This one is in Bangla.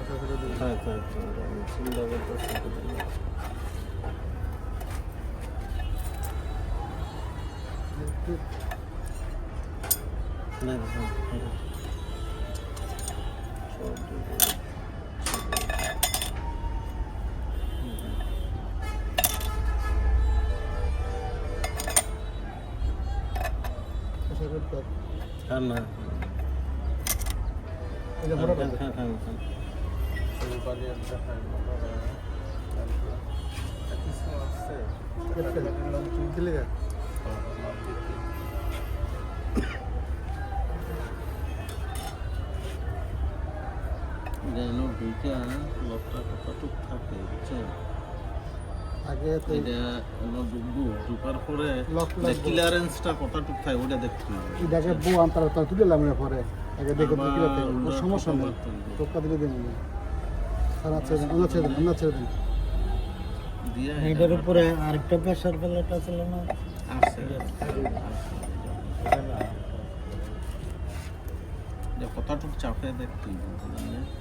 হ্যাঁ হ্যাঁ চিন্তা করতেছি না হ্যাঁ না যেন দুইটা লকটা কতটুক থাকে বুঝছেন আগে তো এটা ডুববো ঢুকার পরে ক্লিয়ারেন্সটা কতটুক থাকে ওটা দেখতে হবে এটাকে বউ আনতার তার তুলে আমরা পরে আগে দেখে কি করতে সমস্যা নেই টোকা দিলে দিন আর আছে দিন দিয়া এটার উপরে আরেকটা প্রেসার প্লেট ছিল না আছে কতটুক চাপে দেখতে হবে